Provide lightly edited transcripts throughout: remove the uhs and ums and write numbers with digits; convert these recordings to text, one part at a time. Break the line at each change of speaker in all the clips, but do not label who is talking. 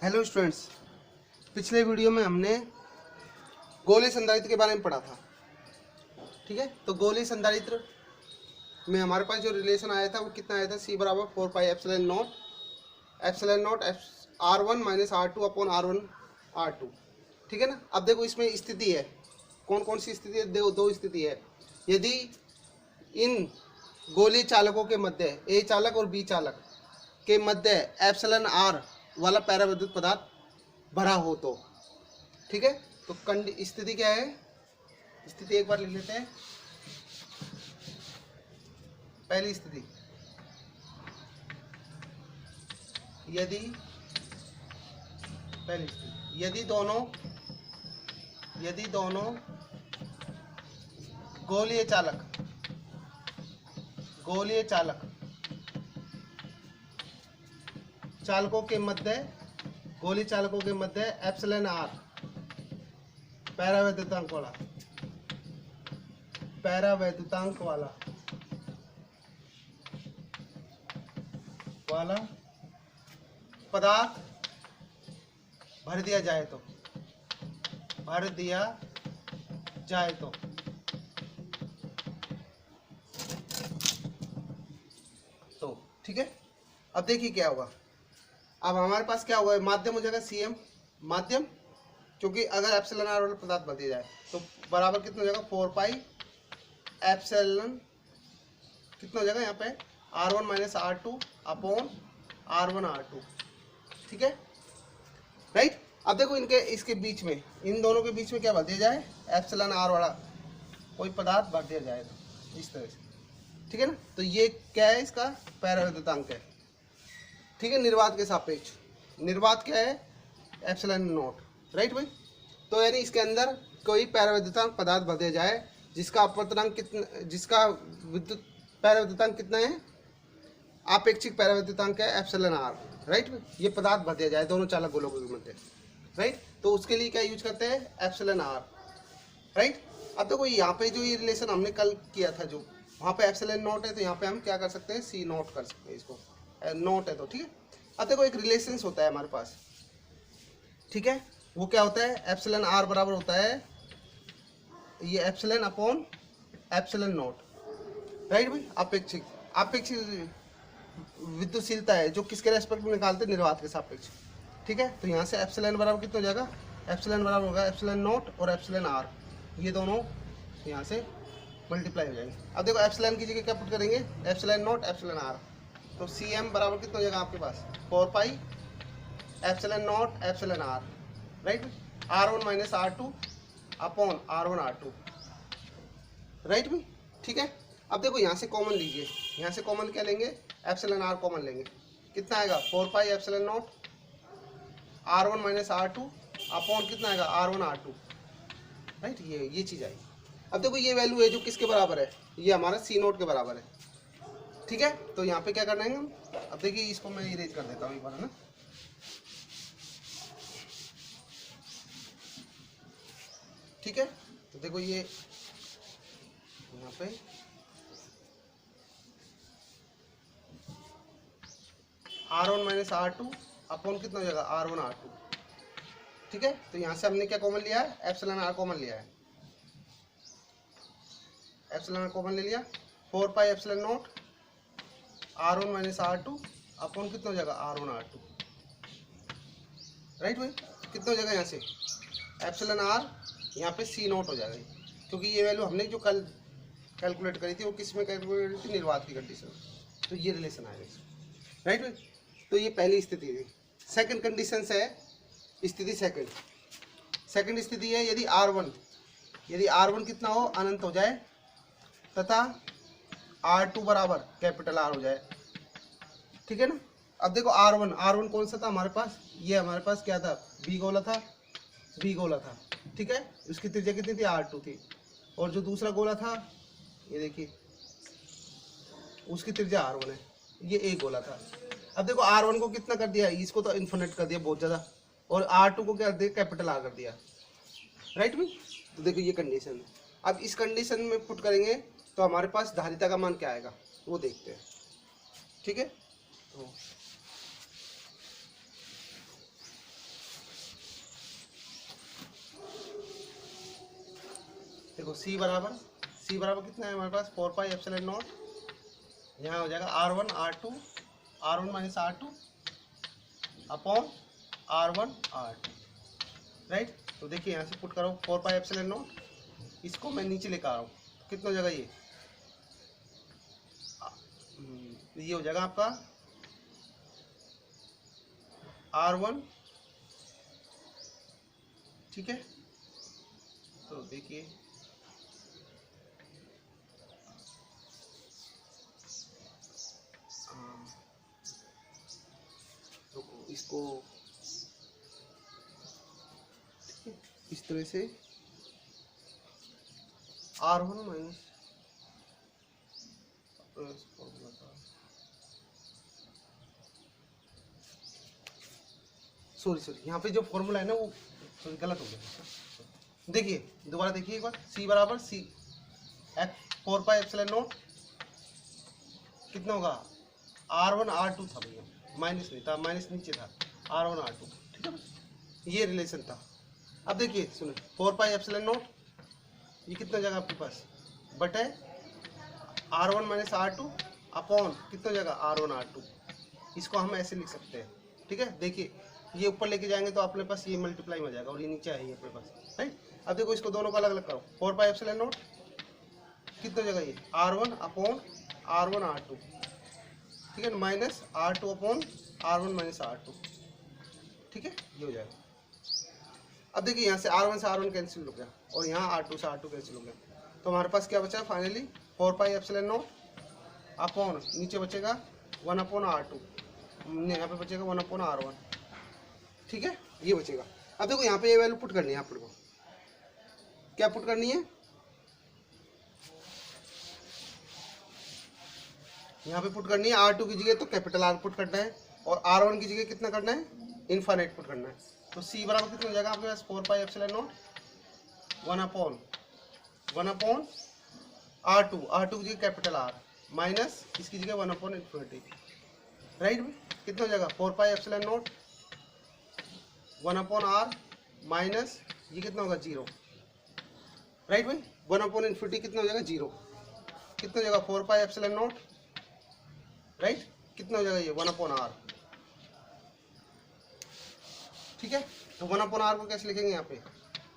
Hello students, पिछले video में हमने गोलीय संधारित्र के बारे में पढ़ा था। ठीक है, तो गोलीय संधारित्र में हमारे पास जो रिलेशन आया था वो कितना आया था, C बराबर 4 pi epsilon not R1 minus R2 upon R1 R2। ठीक है ना। अब देखो इसमें स्थिति है, कौन कौन सी स्थिति है, देखो दो स्थिति है। यदि इन गोलीय चालकों के मध्य A चालक और B चालक के मध्य एप्सिलॉन R वाला पैराविद्युत पदार्थ भरा हो तो, ठीक है। तो स्थिति क्या है, स्थिति एक बार लिख लेते हैं। पहली स्थिति, यदि दोनों गोलीय चालकों के मध्य एप्सिलॉन R पैरावैद्युतांक वाला पदार्थ भर दिया जाए तो ठीक है। अब देखिए क्या होगा। अब हमारे पास क्या होगा, माध्यम हो जाएगा CM माध्यम, क्योंकि अगर एप्सिलॉन R वाला पदार्थ भर दिया जाए तो बराबर कितना हो जाएगा, 4 पाई एप्सिलॉन कितना हो जाएगा यहाँ पे, R1 minus R2 upon R1 R2। ठीक है, राइट। अब देखो इसके बीच में, इन दोनों के बीच में क्या भर दिया जाए, एप्सिलॉन R वाला कोई पदार्थ भर दिया जाए तो इस तरह से। ठीक है ना। तो ये क्या है, इसका पैरावैद्युतांक है। ठीक है, निर्वात के सापेक्ष। निर्वात क्या है, एप्सिलॉन नॉट, राइट भाई। तो यानी इसके अंदर कोई पैरावैद्युतांक पदार्थ भर दिया जाए जिसका अपवर्तनांक कितना, जिसका विद्युत पैरावैद्युतांक कितना है, आपेक्षिक पैरावैद्युतांक है एप्सिलॉन R, राइट। ये पदार्थ भर दिया जाए दोनों चालक गोलों के मध्य, राइट। तो उसके लिए क्या यूज करते हैं, एप्सिलॉन R, राइट। अब देखो यहाँ पे जो ये रिलेशन हमने कल किया था, जो वहाँ पे एप्सिलॉन नॉट है तो यहाँ पे हम क्या कर सकते हैं, C नॉट कर सकते हैं, इसको नॉट है तो। ठीक है, अब देखो एक रिलेशन होता है हमारे पास, ठीक है। वो क्या होता है, एप्सिलॉन R बराबर होता है ये epsilon upon epsilon not, right भाई। आपेक्षिक विद्युतशीलता है जो किसके रेस्पेक्ट में निकालते हैं, निर्वात के सापेक्ष। ठीक है, तो यहाँ से एप्सिलॉन बराबर कितना हो जाएगा, एप्सिलॉन बराबर होगा एप्सिलॉन नॉट और एप्सिलॉन R, ये दोनों यहाँ से मल्टीप्लाई हो जाएंगे। अब देखो एप्सिलॉन की जगह क्या पुट करेंगे, एप्सिलॉन नॉट एप्सिलॉन R, तो CM बराबर कितना हो जाएगा आपके पास, 4 pi epsilon not epsilon R, right. R1 minus R2 upon R1 R2, right भाई। ठीक है, अब देखो यहाँ से कॉमन लीजिए, यहाँ से कॉमन क्या लेंगे, एप्सिलॉन R कॉमन लेंगे, कितना आएगा, 4 pi epsilon not R1 minus R2 upon कितना आएगा, R1 R2, राइट। ये चीज़ आएगी। अब देखो ये वैल्यू है जो किसके बराबर है, ये हमारा C नोट के बराबर है। ठीक है, तो यहाँ पे क्या करना है हम, अब देखिए इसको मैं इरेज कर देता हूँ एक बार, है ना। ठीक है, तो देखो ये यहाँ पे R1 माइनस R2 अपॉन कितना हो जाएगा, R1 R2। ठीक है, तो यहाँ से हमने क्या कॉमन लिया है, एप्सिलॉन R कॉमन लिया है, एप्सिलॉन R कॉमन ले लिया, 4 pi epsilon not R1 minus R2 upon कितना हो जाएगा, R1 R2, राइट भाई। कितना हो जाएगा यहाँ से, एप्सिलॉन R यहाँ पे C नोट हो जाएगा, क्योंकि ये वैल्यू हमने जो कल कैलकुलेट करी थी वो किस में कैलकुलेट करी थी, निर्वात की कंडीशन, तो ये रिलेशन आएगा, राइट भाई। तो ये पहली स्थिति थी। सेकंड कंडीशन है स्थिति सेकंड स्थिति है, यदि R1 कितना हो, अनंत हो जाए तथा R2 बराबर कैपिटल R हो जाए। ठीक है ना। अब देखो R1 कौन सा था हमारे पास, ये हमारे पास क्या था, B गोला था। ठीक है, उसकी त्रिज्या कितनी थी, R2 थी, और जो दूसरा गोला था ये देखिए उसकी त्रिज्या R1 है, ये एक गोला था। अब देखो R1 को कितना कर दिया, इसको तो इन्फिनिट कर दिया बहुत ज़्यादा, और R2 को क्या कर दिया, कैपिटल R कर दिया, राइट भाई। तो देखो ये कंडीशन है। अब इस कंडीशन में पुट करेंगे तो हमारे पास धारिता का मान क्या आएगा वो देखते हैं। ठीक है, तो तो सी बराबर कितना है हमारे पास 4 पाई एप्सिलॉन नॉट, यहाँ हो जाएगा R1 minus R2 upon R1 R2, right. तो देखिए यहाँ से पुट करो 4 पाई एप्सिलॉन नॉट, इसको मैं नीचे लेकर आ रहा हूँ, कितना हो जाएगा ये हो जाएगा आपका R1, ठीक है। तो देखिए तो इसको इस तरह से R1 माइनस सॉरी यहाँ पे जो फॉर्मूला है ना वो गलत हो गया। देखिए दोबारा देखिए एक बार, सी बराबर सी 4 पाई एप्सिलॉन नॉट कितना होगा R1 R2 था भैया, माइनस नहीं था, माइनस नीचे था, R1 R2, ठीक है, ये रिलेशन था। अब देखिए सुनो 4 पाई एप्सिलॉन नॉट ये कितना जगह आपके पास बटे R1 माइनस R2 अपॉन कितना जगह R1 R2, इसको हम ऐसे लिख सकते हैं, ठीक है। देखिए ये ऊपर लेके जाएंगे तो अपने पास ये मल्टीप्लाई हो जाएगा और ये नीचे है ये अपने पास, राइट। अब देखो इसको दोनों को अलग अलग करो, 4 पाई एप्सिलॉन नॉट कितना जगह ये R1 अपॉन R1 R2, ठीक है, minus R2 upon R1 minus R2, ठीक है, ये हो जाएगा। अब देखिए यहाँ से R1 से R1 कैंसिल हो गया और यहाँ R2 से R2 कैंसिल हो गया, तो हमारे पास क्या बचा finally 4 pi epsilon not upon नीचे बचेगा 1 अपॉन R2, यहाँ पे बचेगा 1 अपॉन R1, ठीक है, ये बचेगा। अब देखो यहाँ पे ये वैल्यू पुट करनी है आपको, क्या पुट करनी है, यहाँ पे पुट करनी है R2 की जगह तो कैपिटल R पुट करना है और R1 की जगह कितना करना है इनफाइनाइट पुट करना है। तो C बराबर कितना हो जाएगा आपके पास 4 pi epsilon not 1 upon R2 की जगह कैपिटल R माइनस इसकी जगह 1 अपॉन इन्फिनिटी, राइट। कितना हो जाएगा 4 pi epsilon not 1 upon R minus ये कितना होगा 0, राइट भाई, 1 अपॉन इन्फिनिटी कितना हो जाएगा 0, कितना हो जाएगा 4 पाई एप्सिलॉन नॉट, राइट, कितना हो जाएगा ये 1 अपॉन R, ठीक है। तो 1 अपॉन R को कैसे लिखेंगे यहाँ पे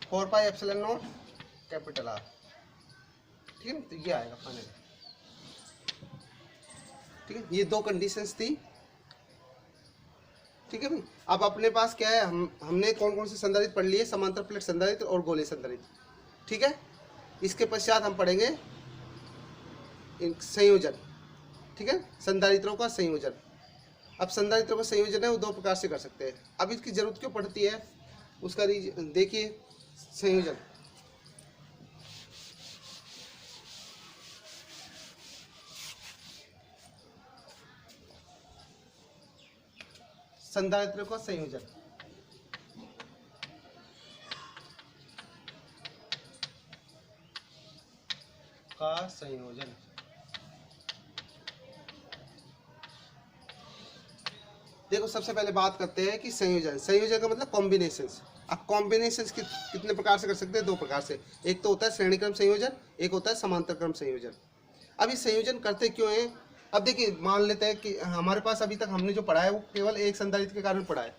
4 pi epsilon not capital R, ठीक है, तो ये आएगा फाइनल, ठीक है। ये दो कंडीशंस थी, ठीक है भाई। अब अपने पास क्या है, हमने कौन कौन से संधारित्र पढ़ लिए, समांतर प्लेट संधारित्र और गोले संधारित्र, ठीक है। इसके पश्चात हम पढ़ेंगे संयोजन, ठीक है, संधारित्रों का संयोजन। अब संधारित्रों का संयोजन है वो दो प्रकार से कर सकते हैं। अब इसकी जरूरत क्यों पड़ती है उसका रीजन देखिए, संयोजन संधारित्रों का संयोजन, देखो सबसे पहले बात करते हैं कि संयोजन का मतलब कॉम्बिनेशंस। अब कॉम्बिनेशंस कितने प्रकार से कर सकते हैं, दो प्रकार से, एक तो होता है श्रेणी क्रम संयोजन, एक होता है समांतर क्रम संयोजन। अब ये संयोजन करते क्यों हैं, अब देखिए मान लेते हैं कि हमारे पास अभी तक हमने जो पढ़ा है वो केवल एक संधारित्र के कारण पढ़ा है,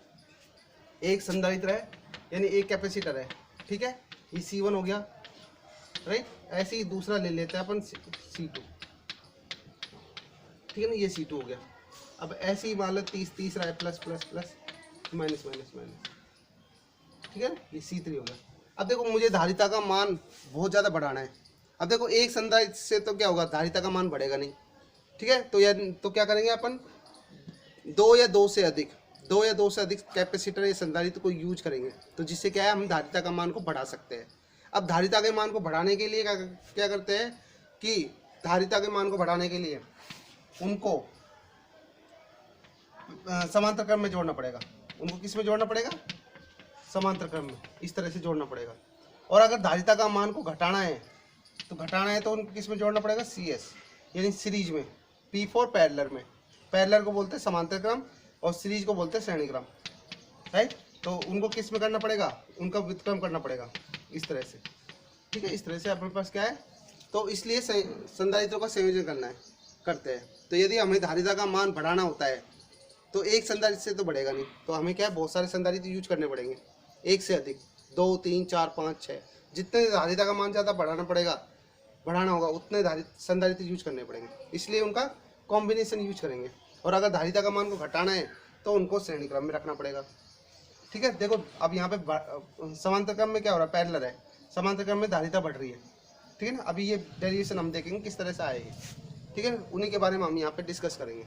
एक संधारित्र है यानी एक कैपेसिटर है, ठीक है, ये C1 हो गया, राइट। ऐसे ही दूसरा ले लेते हैं अपन C2, ठीक है ना, ये C2 हो गया। अब ऐसे ही मान लो तीसरा है plus plus plus minus minus minus, ठीक है ना, ये C3 हो गया। अब देखो मुझे धारिता का मान बहुत ज़्यादा बढ़ाना है। अब देखो एक संधारित्र से तो क्या होगा, धारिता का मान बढ़ेगा नहीं, ठीक है। तो क्या करेंगे अपन, दो या दो से अधिक कैपेसिटर या संधारित्र को यूज करेंगे, तो जिससे क्या है हम धारिता का मान को बढ़ा सकते हैं। अब धारिता के मान को बढ़ाने के लिए क्या करते हैं कि धारिता के मान को बढ़ाने के लिए उनको समांतर क्रम में जोड़ना पड़ेगा। उनको किस में जोड़ना पड़ेगा, समांतर क्रम में, इस तरह से जोड़ना पड़ेगा। और अगर धारिता का मान को घटाना है तो उनको किस में जोड़ना पड़ेगा, CS यानी सीरीज में, P4 पैरेलल में। पैरेलल को बोलते हैं समांतर क्रम और सीरीज को बोलते हैं श्रेणी क्रम, राइट। तो उनको किस में करना पड़ेगा, उनका व्युत्क्रम करना पड़ेगा इस तरह से, ठीक है, इस तरह से अपने पास क्या है, तो इसलिए संधारित्रों का संयोजन करते हैं। तो यदि हमें धारिता का मान बढ़ाना होता है तो एक संधारित्र से तो बढ़ेगा नहीं, तो हमें क्या है, बहुत सारे संधारित्र यूज करने पड़ेंगे, एक से अधिक, 2 3 4 5 6, जितने धारिता का मान ज़्यादा बढ़ाना होगा उतने संधारित्र यूज करने पड़ेंगे, इसलिए उनका कॉम्बिनेशन यूज करेंगे। और अगर धारिता का मान को घटाना है तो उनको श्रेणी क्रम में रखना पड़ेगा। ठीक है, देखो अब यहाँ पे समांतर क्रम में क्या हो रहा है, पैरेलल है, समांतर क्रम में धारिता बढ़ रही है। ठीक है ना, अभी ये डेरिवेशन हम देखेंगे किस तरह से आएगी। ठीक है, उन्हीं के बारे में हम यहाँ पे डिस्कस करेंगे।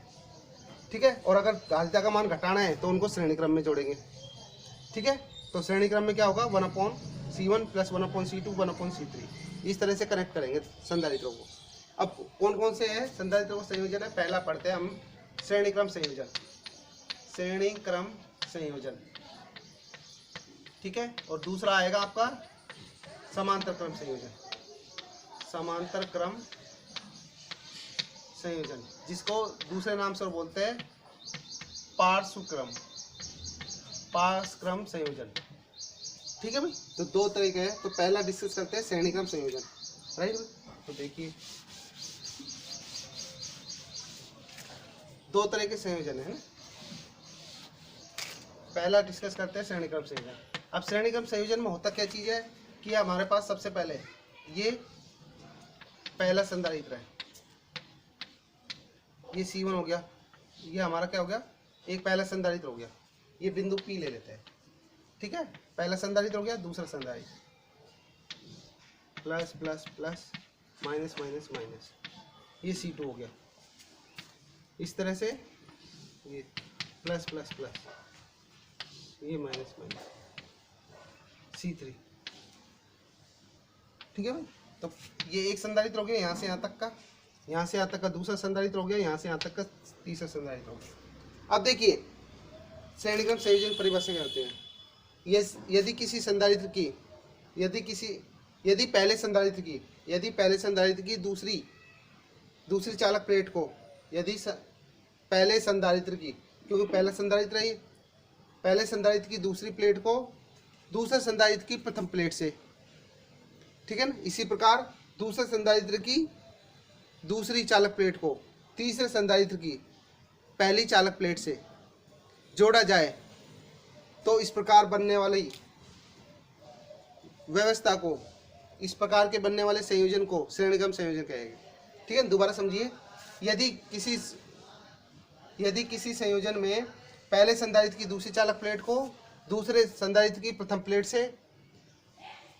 ठीक है, और अगर धारिता का मान घटाना है तो उनको श्रेणी क्रम में जोड़ेंगे। ठीक है, तो श्रेणी क्रम में क्या होगा, 1/C1 + 1/C2 1/C3, इस तरह से कनेक्ट करेंगे संधारित्रों को। अब कौन कौन से हैं संधारित्रों का संयोजन है, पहला पढ़ते हैं हम श्रेणी क्रम संयोजन। श्रेणी क्रम संयोजन, ठीक है, और दूसरा आएगा आपका समांतर क्रम संयोजन। समांतर क्रम संयोजन, जिसको दूसरे नाम से बोलते हैं पार्श्व क्रम संयोजन। ठीक है भाई, तो दो तरीके हैं। तो पहला डिस्कस करते हैं श्रेणी क्रम संयोजन, राइट। तो देखिए दो तरह के संयोजन है ना। पहला डिस्कस करते हैं श्रेणी क्रम संयोजन। अब श्रेणी क्रम संयोजन में होता क्या चीज है कि हमारे पास सबसे पहले ये पहला संधारित्र है, ये C1 हो गया, ये हमारा क्या हो गया, एक पहला संधारित्र हो गया। ये बिंदु P ले लेते हैं। ठीक है, पहला संधारित्र हो गया, दूसरा संधारित्र, plus plus plus minus minus minus, ये C2 हो गया। इस तरह से ये प्लस प्लस प्लस, ये माइनस माइनस, C3। ठीक है भाई, तो ये एक संधारित्र हो गया यहाँ से यहाँ तक का, यहाँ से यहाँ तक का दूसरा संधारित्र हो गया, यहाँ से यहाँ तक का तीसरा संधारित्र हो गया। अब देखिए श्रेणी क्रम संयोजन परिभाषा क्या होते हैं। यदि किसी संधारित्र की यदि पहले संधारित्र की दूसरी चालक प्लेट को, पहले संधारित्र की, क्योंकि पहला संधारित्र है, पहले संधारित्र की दूसरी प्लेट को दूसरे संधारित्र की प्रथम प्लेट से, ठीक है ना, इसी प्रकार दूसरे संधारित्र की दूसरी चालक प्लेट को तीसरे संधारित्र की पहली चालक प्लेट से जोड़ा जाए तो इस प्रकार बनने वाली व्यवस्था को, इस प्रकार के बनने वाले संयोजन को श्रेणी क्रम संयोजन कहेंगे। ठीक है, दोबारा समझिए, यदि किसी संयोजन में पहले संधारित्र की दूसरी चालक प्लेट को दूसरे संधारित्र की प्रथम प्लेट से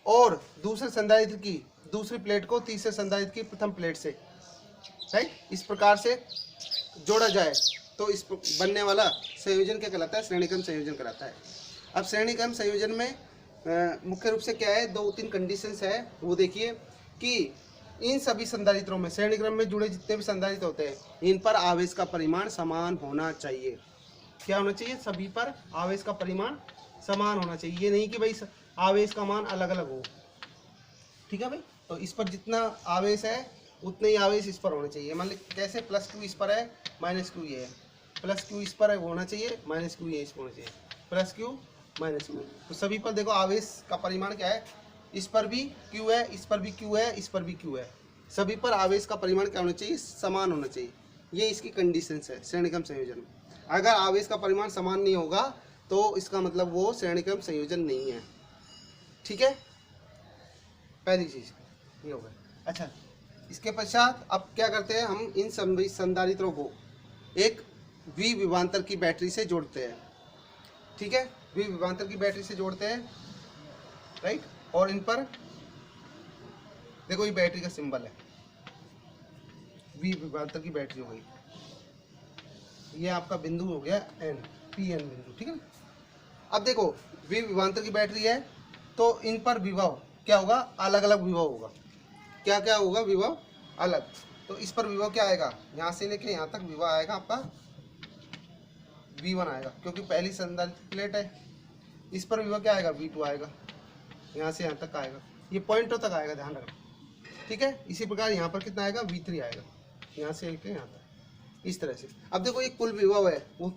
और दूसरे संधारित्र की दूसरी प्लेट को तीसरे संधारित्र की प्रथम प्लेट से, राइट, इस प्रकार से जोड़ा जाए तो इस बनने वाला संयोजन क्या कहलाता है, श्रेणी क्रम संयोजन कहलाता है। अब श्रेणी क्रम संयोजन में मुख्य रूप से क्या है, 2-3 कंडीशंस है। वो देखिए कि इन सभी संधारित्रों में, श्रेणी क्रम में जुड़े जितने भी संधारित्र होते हैं, इन पर आवेश का परिमाण समान होना चाहिए। क्या होना चाहिए, सभी पर आवेश का परिमाण समान होना चाहिए। ये नहीं कि भाई आवेश का मान अलग अलग हो। ठीक है भाई, तो इस पर जितना आवेश है उतने ही आवेश इस पर होने चाहिए। मान ली कैसे, +Q इस पर है, -Q ये है, +Q इस पर है होना चाहिए, -Q ये इस पर होना चाहिए, +Q -Q। तो सभी पर देखो आवेश का परिमाण क्या है, इस पर भी Q है, इस पर भी Q है, इस पर भी Q है, सभी पर आवेश का परिमाण क्या होना चाहिए, समान होना चाहिए। ये इसकी कंडीशंस है श्रेणी क्रम संयोजन में। अगर आवेश का परिमाण समान नहीं होगा तो इसका मतलब वो श्रेणी क्रम संयोजन नहीं है। ठीक है, पहली चीज ये हो गया। अच्छा, इसके पश्चात अब क्या करते हैं, हम इन सभी संधारित्रों को एक विभवांतर की बैटरी से जोड़ते हैं। ठीक है, विभवांतर की बैटरी से जोड़ते हैं, राइट। और इन पर देखो ये बैटरी का सिंबल है, विभवांतर की बैटरी हो गई, ये आपका बिंदु हो गया PN बिंदु। ठीक है, अब देखो विभवांतर की बैटरी है तो इन पर विभव क्या होगा, अलग अलग विभव होगा। क्या क्या होगा, विभव अलग। तो इस पर विभव क्या आएगा, यहाँ से लेके यहाँ तक विभव आएगा आपका V1 आएगा, क्योंकि पहली संधारित्र प्लेट है। इस पर विभव क्या आएगा, V2 आएगा, यहाँ से यहाँ तक आएगा, ये पॉइंटों तक आएगा, ध्यान रखना। ठीक है, इसी प्रकार यहाँ पर कितना आएगा, V3 आएगा, यहाँ से लेके यहाँ तक, इस तरह से। अब देखो ये कुल विभव है वो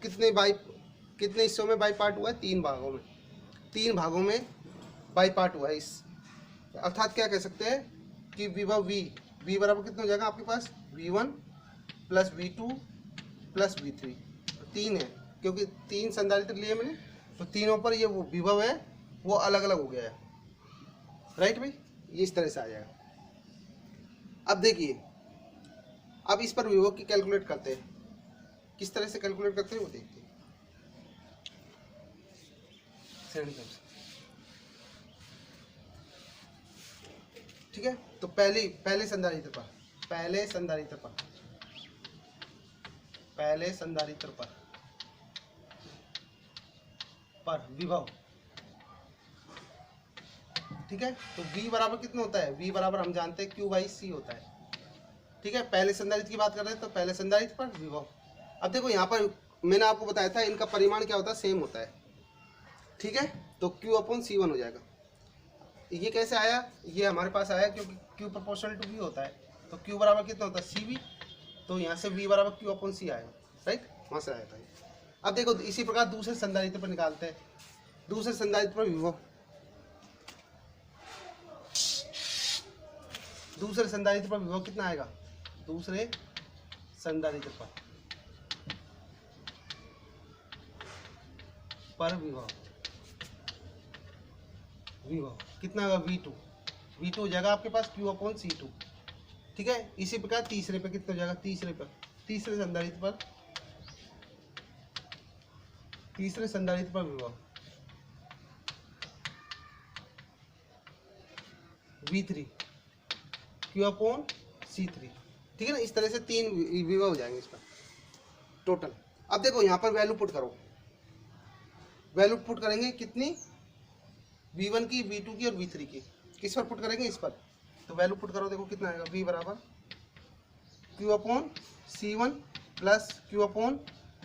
कितने हिस्सों में बाई पार्ट हुआ है, 3 भागों में, 3 भागों में बाई पार्ट हुआ है। अर्थात क्या कह सकते हैं कि विभव v बराबर कितना हो जाएगा आपके पास, v1 plus v2 plus v3। तीन है क्योंकि तीन संधारित्र लिए मैंने, तो तीनों पर ये वो विभव है वो अलग अलग हो गया है, राइट भाई। ये इस तरह से आ जाएगा। अब देखिए, अब इस पर विभव की कैलकुलेट करते हैं, किस तरह से कैलकुलेट करते हैं वो देखते हैं। ठीक है, तो पहले संधारित्र पर विभव, ठीक है। तो v बराबर कितना होता है, v बराबर हम जानते हैं q बाई c होता है, ठीक है। पहले संधारित्र की बात कर रहे हैं तो पहले संधारित्र पर विभव। अब देखो यहाँ पर मैंने आपको बताया था इनका परिमाण क्या होता है, सेम होता है, ठीक है। तो q अपॉन c1 हो जाएगा। ये कैसे आया, ये हमारे पास आया क्योंकि q प्रोपोर्शनल टू v होता है, तो q बराबर कितना होता है cv, तो यहाँ से v बराबर q अपॉन c आएगा, राइट, वहाँ से आया था। अब देखो इसी प्रकार दूसरे संधारित्र पर निकालते हैं, दूसरे संधारित्र पर विभव, दूसरे संधारित्र पर विभव कितना आएगा, दूसरे संधारित्र पर विभव कितना होगा, v2 हो जाएगा आपके पास q अपॉन c2, ठीक है। इसी प्रकार तीसरे पे कितना हो जाएगा, तीसरे संधारित्र पर विभव v3 q अपॉन c3, ठीक है ना। इस तरह से तीन विभव हो जाएंगे इसका टोटल। अब देखो यहाँ पर वैल्यू पुट करो, वैल्यू पुट करेंगे कितनी, v1 की, v2 की और v3 की, किस पर पुट करेंगे, इस पर। तो वैल्यू पुट करो, देखो कितना आएगा, v बराबर q upon c1 plus q upon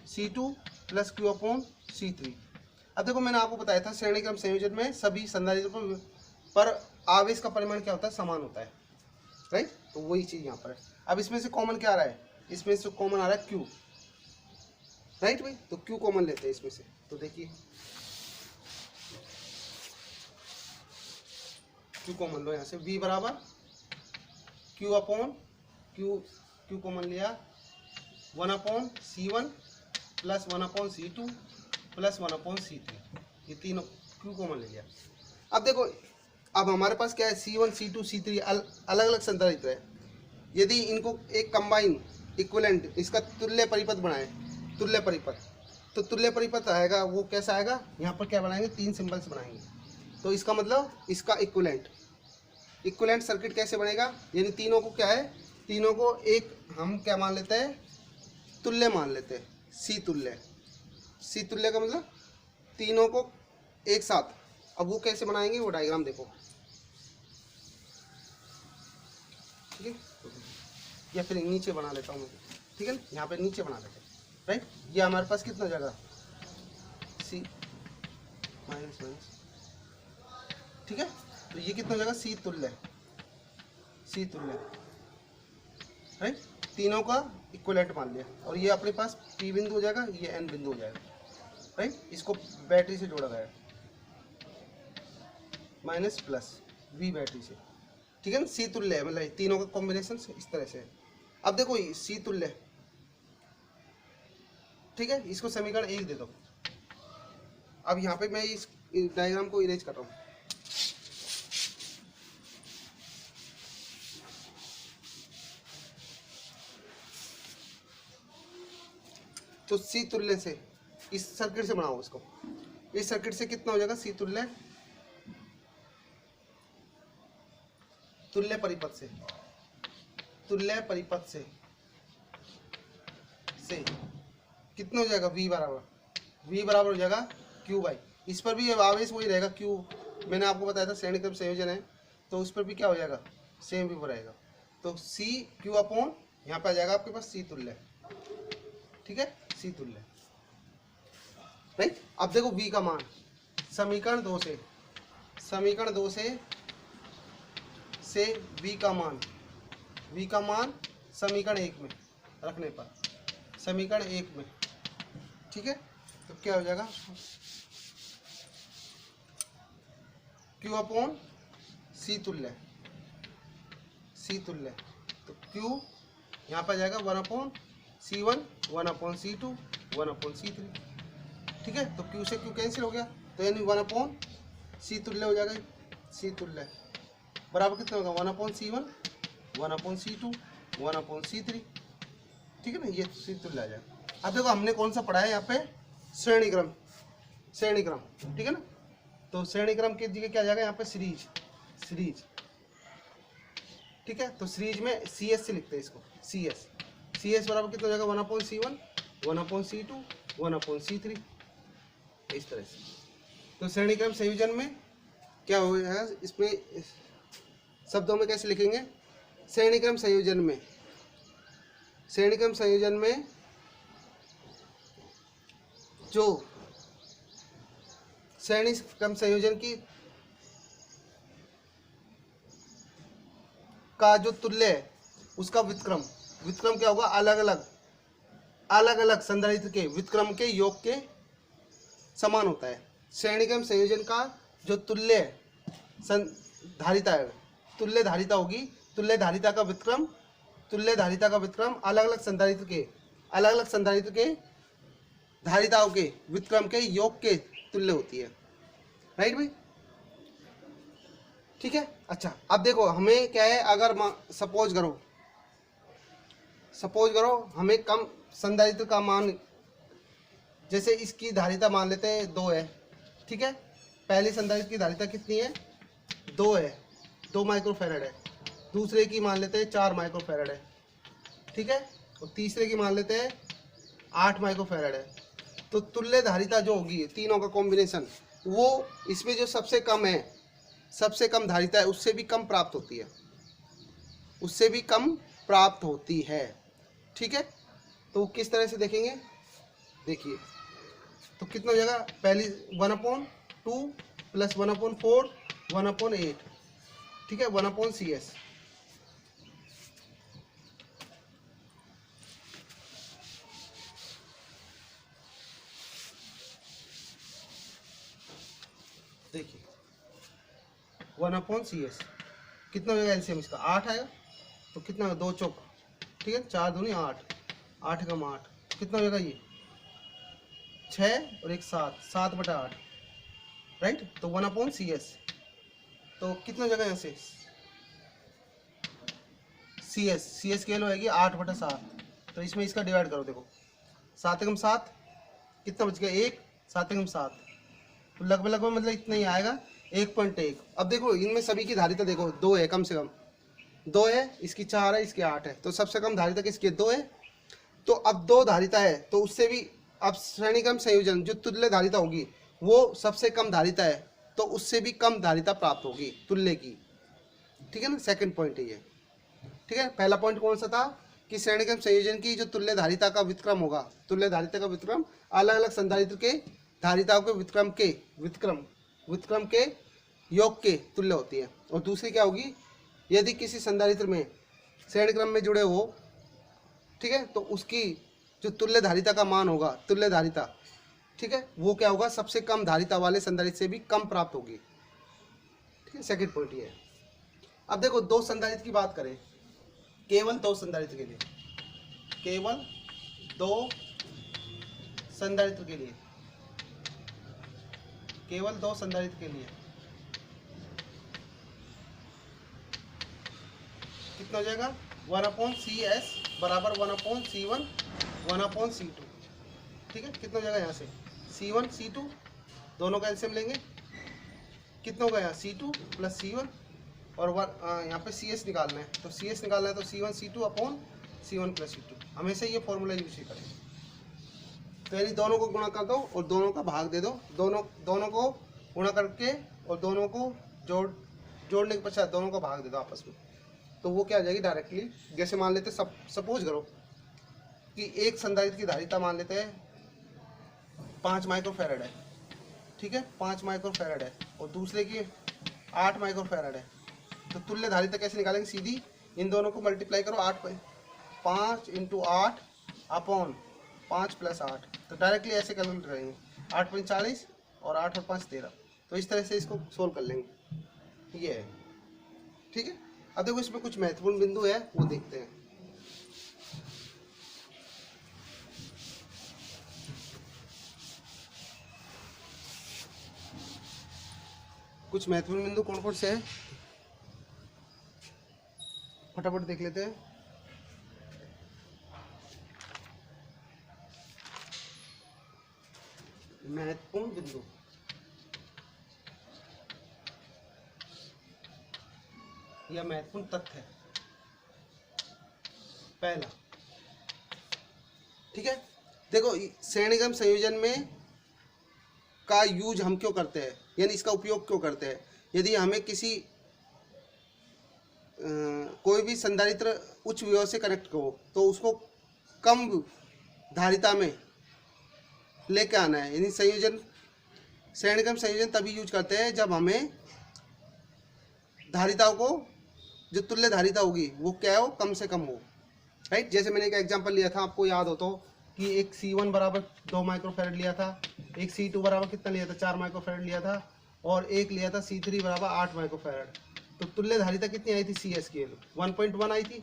c2 plus q upon c3। अब देखो मैंने आपको बताया था श्रेणी क्रम संयोजन में सभी संधारित्र पर आवेश का परिमाण क्या होता है, समान होता है, राइट। तो वही चीज़ यहाँ पर है। अब इसमें से कॉमन क्या आ रहा है, इसमें से कॉमन आ रहा है q, राइट भाई। तो q कॉमन लेते हैं इसमें से, तो देखिए q कॉमन लो यहाँ से, v बराबर q अपॉन q कॉमन लिया 1 upon c1 plus 1 upon c2 plus 1 upon c3, ये तीनों q कॉमन ले लिया। अब देखो अब हमारे पास क्या है, c1 c2 c3 अलग अलग संधारित्र है। यदि इनको एक कंबाइन इक्विवेलेंट इसका तुल्य परिपथ बनाए, तुल्य परिपथ, तो तुल्य परिपथ आएगा वो कैसा आएगा, यहाँ पर क्या बनाएंगे, तीन सिंबल्स बनाएंगे। तो इसका मतलब इसका इक्विवेलेंट सर्किट कैसे बनेगा, यानी तीनों को क्या है, तीनों को एक हम क्या मान लेते हैं, तुल्य मान लेते हैं, सी तुल्य का मतलब तीनों को एक साथ। अब वो कैसे बनाएंगे वो डायग्राम देखो, ठीक है, या फिर नीचे बना लेता हूँ मैं, ठीक है ना, यहाँ पे नीचे बना लेते हैं, राइट। ये हमारे पास कितना हो जाएगा, सी माइनस, ठीक है। तो ये कितना हो जाएगा, सी तुल्य, राइट। तीनों का इक्विवेलेंट मान लिया, और ये अपने पास पी बिंदु हो जाएगा, ये एन बिंदु हो जाएगा, राइट। इसको बैटरी से जोड़ा गया है, माइनस प्लस वी बैटरी से, ठीक है ना। सी तुल्य है, मतलब तीनों का कॉम्बिनेशन इस तरह से है। अब देखो सी तुल्य, ठीक है, इसको समीकरण 1 दे दो। अब यहाँ पे मैं इस डायग्राम को इरेज कर रहा हूँ, तो सी तुल्य से इस सर्किट से बनाओ इसको, इस सर्किट से कितना हो जाएगा, सी तुल्य, तुल्य परिपथ से कितना हो जाएगा, v बराबर हो जाएगा q बाई, इस पर भी आवेश वही रहेगा q, मैंने आपको बताया था श्रेणी क्रम संयोजन है, तो उस पर भी क्या हो जाएगा, सेम भी रहेगा। तो c q अपॉन यहाँ पे आ जाएगा आपके पास सी तुल्य, ठीक है, सी तुल्य, राइट। अब देखो v का मान समीकरण 2 से v का मान समीकरण 1 में रखने पर, समीकरण 1 में, ठीक है। तो क्या हो जाएगा, q अपॉन c सी तुल्य, सी तुल्य, तो Q यहाँ पर जाएगा 1/C1, 1/C2, 1/C3। ठीक है, तो Q से Q कैंसिल हो गया, तो यानी 1/C तुल्य हो जाएगा, सी तुल्य बराबर कितना होगा 1/C1, 1/C2, 1/C3। ठीक है ना, ये सी तुल्य आ जाएगा। अब देखो हमने कौन सा पढ़ा है यहाँ पे, श्रेणी क्रम, श्रेणी क्रम। ठीक है ना, तो श्रेणी क्रम की जगह क्या जाएगा यहाँ पे, सीरीज, सीरीज। ठीक है, तो सीरीज में CS से लिखते हैं इसको, CS, CS बराबर कितना हो जाएगा 1/C1, 1/C2, 1/C3, इस तरह से। तो श्रेणी क्रम संयोजन में क्या हो जाएगा, इसमें शब्दों में कैसे लिखेंगे, श्रेणी क्रम संयोजन में, श्रेणी क्रम संयोजन में जो श्रेणी क्रम संयोजन की का जो तुल्य है उसका व्युत्क्रम, व्युत्क्रम क्या होगा, अलग अलग, अलग अलग संधारित्र के व्युत्क्रम के योग के समान होता है। श्रेणी क्रम संयोजन का जो तुल्य धारिता है, तुल्य धारिता होगी, तुल्य धारिता का व्युत्क्रम, तुल्य धारिता का व्युत्क्रम अलग अलग संधारित्र के, अलग अलग संधारित्र के धारिताओं के व्युत्क्रम के योग के तुल्य होती है। राइट भाई, ठीक है। अच्छा, अब देखो हमें क्या है, अगर सपोज करो हमें कम संधारित्र का मान, जैसे इसकी धारिता मान लेते हैं 2 है। ठीक है, पहले संधारित्र की धारिता कितनी है, 2 है, 2 माइक्रोफैरड है। दूसरे की मान लेते हैं 4 माइक्रोफैरड है। ठीक है, और तीसरे की मान लेते हैं 8 माइक्रोफैरड है। तो तुल्य धारिता जो होगी तीनों का कॉम्बिनेशन, वो इसमें जो सबसे कम है, सबसे कम धारिता है, उससे भी कम प्राप्त होती है, उससे भी कम प्राप्त होती है। ठीक है, तो किस तरह से देखेंगे, देखिए तो कितना हो जाएगा, पहली 1/2 प्लस 1/4, 1/8। ठीक है, 1/CS। देखिए 1/CS कितना हो जाएगा, एलसीएम इसका 8 आएगा, तो कितना होगा 2 चौक, ठीक है, 4 दूनी 8, 8 कम 8 कितना हो जाएगा, ये 6 और 1 7, 7/8। राइट, तो 1/CS, तो कितना हो जाएगा यहाँ से CS की वैल्यू आएगी 8/7। तो इसमें इसका डिवाइड करो, देखो 7 कम 7 कितना बच गया 1, 7 कम 7, तो लगभग मतलब इतना ही आएगा 1.1। अब देखो इनमें सभी की धारिता देखो 2 है, कम से कम 2 है, इसकी 4 है, इसकी 8 है, तो सबसे कम धारिता किसकी 2 है। तो अब 2 धारिता है, तो उससे भी अब श्रेणी क्रम संयोजन जो तुल्य धारिता होगी वो सबसे कम धारिता है, तो उससे भी कम धारिता प्राप्त होगी तुल्य की। ठीक है ना, सेकंड पॉइंट है ये। ठीक है, पहला पॉइंट कौन सा था कि श्रेणी क्रम संयोजन की जो तुल्य धारिता का व्युत्क्रम होगा, तुल्य धारिता का व्युत्क्रम अलग अलग संधारित्र के धारिताओं के व्युत्क्रम के योग के तुल्य होती है। और दूसरी क्या होगी, यदि किसी संधारित्र में श्रेणी क्रम में जुड़े हो, ठीक है, तो उसकी जो तुल्य धारिता का मान होगा, तुल्य धारिता, ठीक है, वो क्या होगा, सबसे कम धारिता वाले संधारित्र से भी कम प्राप्त होगी। ठीक है, सेकंड पॉइंट ये है। अब देखो 2 संधारित्र की बात करें, केवल 2 संधारित्र के लिए, केवल 2 संधारित्र के लिए, केवल 2 संधारित्र के लिए कितना हो जाएगा 1/CS बराबर 1/C1, 1/C2। ठीक है, कितना हो जाएगा यहाँ से C1 C2 दोनों का एलसीएम लेंगे, कितना होगा यहाँ C2 प्लस C1 और यहाँ पे CS निकालना है, तो CS निकालना है तो C1 C2 upon C1 plus C2। हमेशा ये फॉर्मूला यूज ही करें। तो यानी दोनों को गुणा कर दो और दोनों का भाग दे दो, दोनों को गुणा करके और दोनों को जोड़ने के पश्चात दोनों का भाग दे दो आपस में, तो वो क्या आ जाएगी डायरेक्टली। जैसे मान लेते सपोज करो कि एक संधारित्र की धारिता मान लेते हैं 5 माइक्रोफैरड है। ठीक है, 5 माइक्रोफैरड है और दूसरे की 8 माइक्रोफैरड है। तो तुल्य धारिता कैसे निकालेंगे, सीधी इन दोनों को मल्टीप्लाई करो, 5 × 8 अपॉन 5 + 8, तो डायरेक्टली ऐसे कैलकुलेट करेंगे 8 × 5 40 और 8 और 5 13। तो इस तरह से इसको सोल्व कर लेंगे। ये है ठीक है। अब देखो इसमें कुछ महत्वपूर्ण बिंदु है, वो देखते हैं। कुछ महत्वपूर्ण बिंदु कौन कौन से हैं, फटाफट देख लेते हैं। महत्वपूर्ण बिंदु, या महत्वपूर्ण तथ्य। पहला, ठीक है, देखो श्रेणीक्रम संयोजन में का यूज हम क्यों करते हैं, यानी इसका उपयोग क्यों करते हैं। यदि हमें किसी कोई भी संधारित्र उच्च विभव से कनेक्ट हो तो उसको कम धारिता में लेके आना है, यानी संयोजन, श्रेणीक्रम संयोजन तभी यूज करते हैं जब हमें धारिताओं को, जो तुल्य धारिता होगी वो क्या हो, कम से कम हो, राइट। जैसे मैंने एक एग्जांपल लिया था, आपको याद हो तो, कि एक C1 बराबर 2 माइक्रोफेरेड लिया था, एक C2 बराबर कितना लिया था, 4 माइक्रोफेरेड लिया था, और एक लिया था C3 बराबर 8 माइक्रोफेरेड। तो तुल्य धारिता कितनी आई थी CS की, 1.1 आई थी,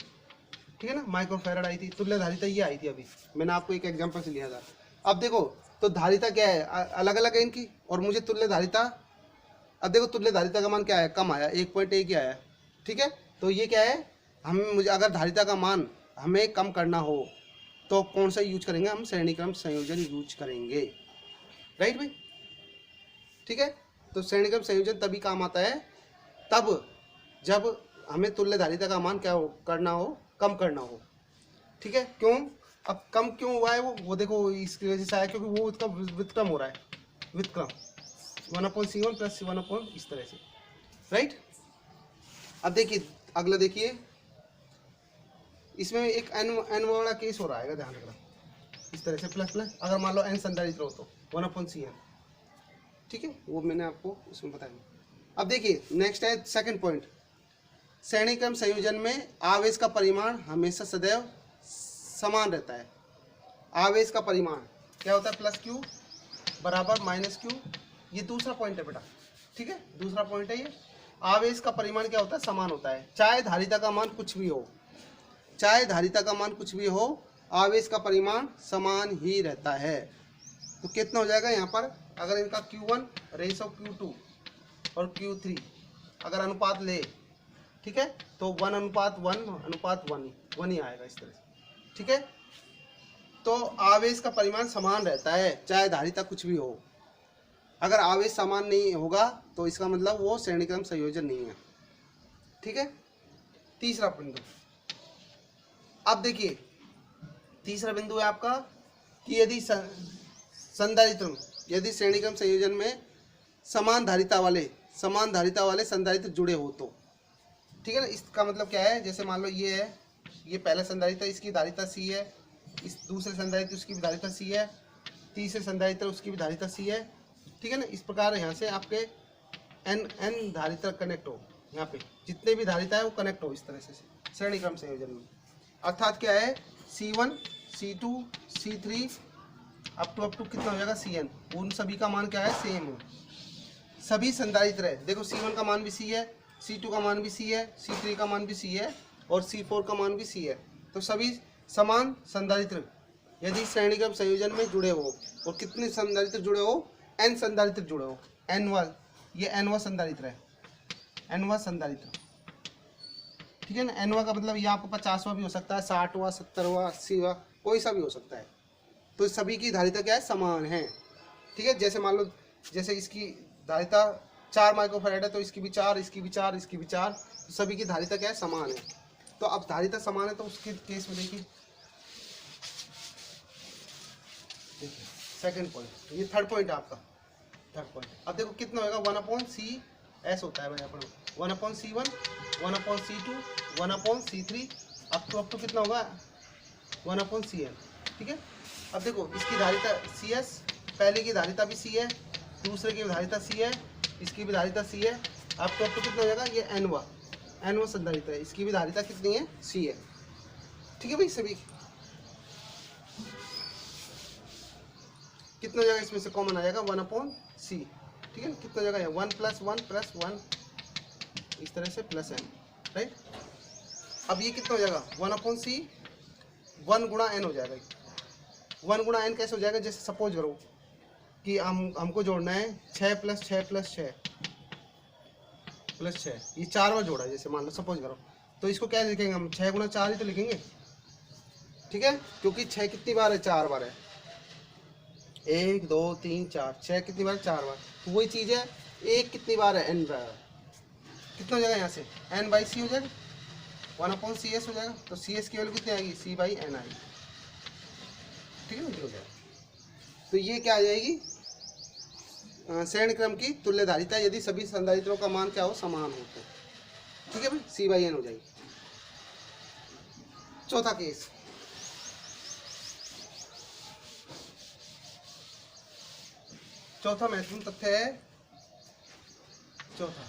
ठीक है ना, माइक्रोफेरेड आई थी। तुल्य धारिता ये आई थी, अभी मैंने आपको एक एग्जाम्पल से लिया था। अब देखो तो धारिता क्या है, अलग अलग है इनकी, और मुझे तुल्य धारिता, अब देखो तुल्य धारिता का मान क्या है, कम आया, 1.1 ही आया, ठीक है। तो ये क्या है, मुझे अगर धारिता का मान हमें कम करना हो तो कौन सा यूज करेंगे, हम श्रेणीक्रम संयोजन यूज करेंगे, राइट भाई, ठीक है। तो श्रेणीक्रम संयोजन तभी काम आता है तब जब हमें तुल्य धारिता का मान क्या हो, करना हो, कम करना हो, ठीक है। क्यों, अब कम क्यों हुआ है वो देखो इसकी वजह से आया, क्योंकि वो उसका व्युत्क्रम हो रहा है, व्युत्क्रम 1/C1 प्लस 1 इस तरह से, राइट। अब देखिए अगला, देखिए इसमें एक n वाला केस हो रहा है, ध्यान रखना, इस तरह से प्लस प्लस, अगर मान लो n संधारित्र हो तो 1/CN, ठीक है, वो मैंने आपको उसमें बताया। अब देखिए नेक्स्ट है सेकंड पॉइंट, श्रेणीक्रम संयोजन में आवेश का परिमाण हमेशा सदैव समान रहता है। आवेश का परिमाण क्या होता है, प्लस Q बराबर माइनस Q, ये दूसरा पॉइंट है बेटा, ठीक है, दूसरा पॉइंट है ये। आवेश का परिमाण क्या होता है, समान होता है, चाहे धारिता का मान कुछ भी हो, चाहे धारिता का मान कुछ भी हो, आवेश का परिमाण समान ही रहता है। तो कितना हो जाएगा यहाँ पर, अगर इनका Q1 रेशो Q2 और Q3 अगर अनुपात ले, ठीक है, तो 1:1:1 ही आएगा इस तरह से, ठीक है। तो आवेश का परिमाण समान रहता है चाहे धारिता कुछ भी हो। अगर आवेश समान नहीं होगा तो इसका मतलब वो श्रेणीक्रम संयोजन नहीं है, ठीक है। तीसरा बिंदु, अब देखिए तीसरा बिंदु है आपका कि यदि संधारित्र, यदि श्रेणीक्रम संयोजन में समान धारिता वाले संधारित्र जुड़े हो तो, ठीक है ना। इसका मतलब क्या है, जैसे मान लो ये है, ये पहला संधारित्र, इसकी धारिता C है, इस दूसरे संधारित्र उसकी भी धारिता C है, तीसरे संधारित्र उसकी भी धारिता C है, ठीक है ना। इस प्रकार यहाँ से आपके n धारित्र कनेक्ट हो, यहाँ पे जितने भी धारिता है वो कनेक्ट हो इस तरह से श्रेणीक्रम संयोजन में। अर्थात क्या है, C1 C2 C3 up to कितना हो जाएगा CN, उन सभी का मान क्या है, सेम है, सभी संधारित्र है। देखो C1 का मान भी C है, C2 का मान भी C है, C3 का मान भी C है, और C4 का मान भी C है। तो सभी समान संधारित्र यदि श्रेणीक्रम संयोजन में जुड़े हो, और कितने संधारित्र जुड़े हो, n संधारित्र जुड़े हो, n1, ये n वां संधारित्र है, n वां संधारित्र, ठीक है ना। n वां का मतलब ये आपको 50वां भी हो सकता है, 60वां 70वां 80वां, कोई सा भी हो सकता है। तो सभी की धारिता क्या है, समान है, ठीक है। जैसे मान लो, जैसे इसकी धारिता 4 माइक्रोफैराड है तो इसकी भी 4, इसकी भी 4, इसकी भी 4, तो सभी की धारिता क्या है, समान है। तो अब धारिता समान है तो उसके केस में देखिए सेकंड पॉइंट, ये थर्ड पॉइंट है आपका, थर्ड पॉइंट। अब देखो कितना होगा, 1/CS होता है भाई अपना, 1/C1 1/C2 1/C3 up to कितना होगा, 1/CN, ठीक है। अब देखो इसकी धारिता CS, पहले की धारिता भी C है, दूसरे की धारिता C है, इसकी भी धारिता C है, अब तो कितना हो जाएगा, ये n वां संधारित्र है, इसकी भी धारिता कितनी है, C है, ठीक है भाई। सभी कितना हो जाएगा, इसमें से कॉमन आ जाएगा 1/C, ठीक है ना। कितना हो जाएगा, 1 + 1 + 1 इस तरह से प्लस n, राइट। अब ये कितना हो जाएगा 1/c 1 गुणा n हो जाएगा। 1 गुणा n कैसे हो जाएगा, जैसे सपोज करो कि हमको जोड़ना है 6 + 6 + 6 + 6, ये 4 बार जोड़ा है जैसे मान लो सपोज करो, तो इसको क्या लिखेंगे हम 6 गुणा 4 ही तो लिखेंगे, ठीक है, क्योंकि 6 कितनी बार है, 4 बार है। 1 2 3 4, 6 कितनी बार, 4 बार। तो वही चीज़ है, 1 कितनी बार है, n बार। कितना हो जाएगा यहाँ से n/c हो जाएगा, 1/cs हो जाएगा। तो cs की वैल्यू कितनी आएगी, c/n आएगी, ठीक है ना, हो जाएगा। तो ये क्या आ जाएगी, श्रेणी क्रम की तुल्यधारिता यदि सभी संधारित्रों का मान क्या हो, समान हो तो, ठीक है भाई, c/n हो जाएगी। चौथा केस, चौथा महत्वपूर्ण तथ्य है। चौथा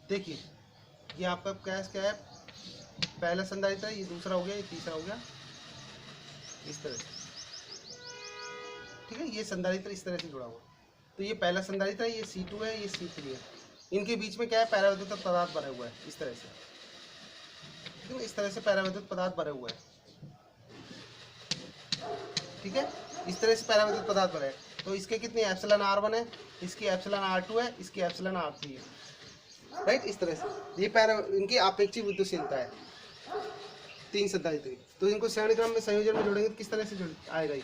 देखिए, ये आपका क्या है, पहला संधारित्र है, ये दूसरा हो गया, ये तीसरा हो गया, इस तरह से, ठीक है। ये संधारित्र इस तरह से जुड़ा हुआ, तो ये पहला संधारित्र है, ये C2 है, ये C3 है। इनके बीच में क्या है, पैराविद्युत पदार्थ भरा हुआ है, इस तरह से, ठीक है, इस तरह से पैराविद्युत पदार्थ भरा हुआ है, ठीक है, इस तरह से पैराविद्युत पदार्थ भरा है। तो इसके कितने εr1 है, इसकी εr2 है, इसकी εr3 है, राइट। इस तरह से ये इनकी आपेक्षिक विद्युतशीलता है, 3 संधारित्र। तो इनको श्रेणी क्रम में संयोजन में जोड़ेंगे तो किस तरह से आएगा,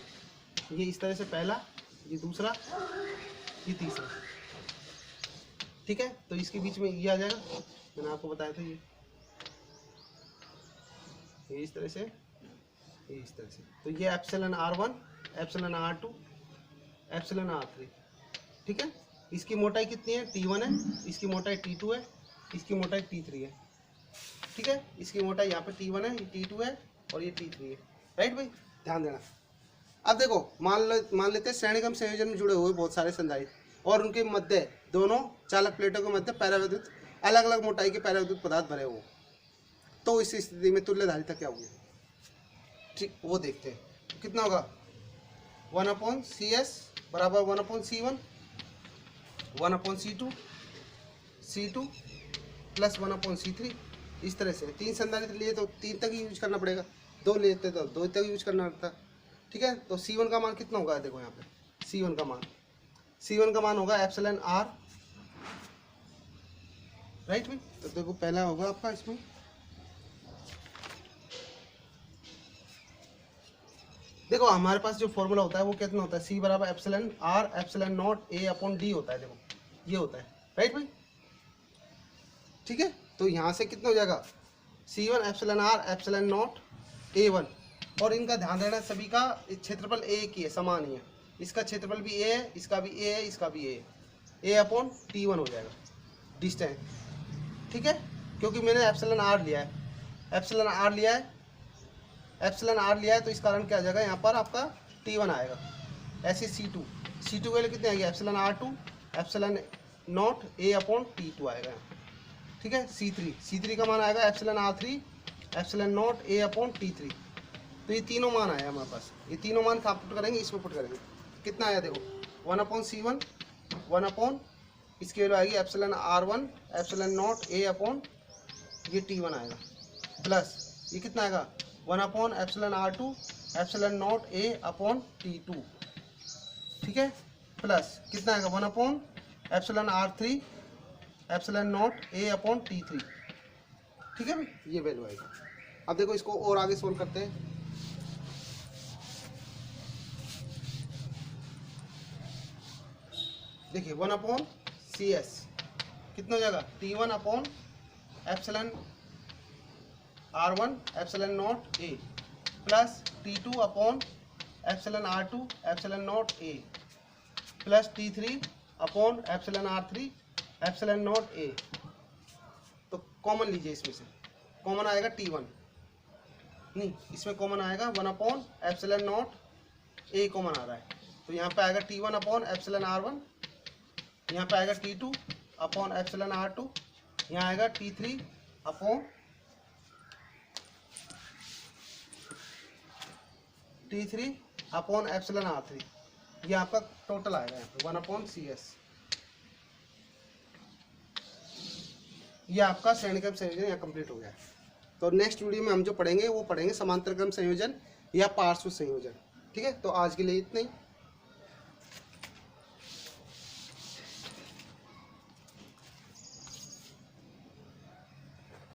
ये इस तरह से, पहला, ये दूसरा, ये तीसरा, ठीक है। तो इसके बीच में ये आ जाएगा, मैंने आपको बताया था, ये इस तरह से, ये इस तरह से। तो ये εr1 εr2 εr3, ठीक है। इसकी मोटाई कितनी है, T1 है, इसकी मोटाई T2 है, इसकी मोटाई T3 है, ठीक है। इसकी मोटाई यहाँ पे T1 है, ये T2 है और ये T3 है, राइट भाई, ध्यान देना। अब देखो, मान लेते हैं श्रेणी क्रम संयोजन में जुड़े हुए बहुत सारे संधारित्र और उनके मध्य, दोनों चालक प्लेटों के मध्य पैराविद्युत, अलग अलग मोटाई के पैराविद्युत पदार्थ भरे हुए, तो इस स्थिति में तुल्यधारिता क्या होगी, ठीक, वो देखते हैं। कितना होगा, 1/cs बराबर 1/c1 1/c2 c2 plus 1/c3, इस तरह से। 3 संधारित्र लिए तो 3 तक ही यूज करना पड़ेगा, 2 लेते तो 2 तक यूज करना पड़ता, ठीक है। तो C1 का मान कितना होगा, देखो यहाँ पे C1 का मान होगा εr, राइट भाई। तो देखो पहला होगा आपका, इसमें देखो हमारे पास जो फॉर्मूला होता है वो कितना होता है, C बराबर εr ε0 A/d होता है, देखो ये होता है, राइट भाई, ठीक है। तो यहाँ से कितना हो जाएगा, C1 εr ε0 A1, और इनका ध्यान देना, सभी का क्षेत्रफल A की है, समान ही है, इसका क्षेत्रफल भी A है, इसका भी A है, इसका भी A है, A/T1 हो जाएगा डिस्टेंस, ठीक है। क्योंकि मैंने εr लिया है, εr लिया है, तो इस कारण क्या आ जाएगा, यहाँ पर आपका T1 आएगा। ऐसे C2 के लिए कितने आएंगे, εr2 ε0 A/T2 आएगा, ठीक है। C3 का मान आएगा εr3 ε0 A/T3। तो ये तीनों मान आया हमारे पास, ये तीनों मान कहाँ पुट करेंगे, इसमें पुट करेंगे। कितना आया देखो, 1/c1 1 इसकी वैल्यू आएगी εr1 ε0 A/, ये T1 आएगा, प्लस ये कितना आएगा 1/εr2 ε0 A/T2, ठीक है, प्लस कितना आएगा 1/εr3 ε0 A/T3, ठीक है भाई, ये वैल्यू आएगी। अब देखो इसको और आगे सोल्व करते हैं। देखिए 1/CS कितना हो जाएगा, T1/εr1 ε0 A plus T2/εr2 ε0 A plus T3/εr3 ε0 A। तो कॉमन लीजिए, इसमें से कॉमन आएगा T1, नहीं इसमें कॉमन आएगा 1/ε0 A कॉमन आ रहा है, तो यहाँ पे आएगा T1/εr1, यहाँ पे आएगा T2/εr2, यहाँ आएगा T3/εr3, ये आपका टोटल आएगा यहाँ पे 1/CS। ये आपका श्रेणी क्रम संयोजन यहाँ कंप्लीट हो गया। तो नेक्स्ट वीडियो में हम जो पढ़ेंगे वो पढ़ेंगे समांतर क्रम संयोजन या पार्श्व संयोजन। ठीक है, तो आज के लिए इतना ही।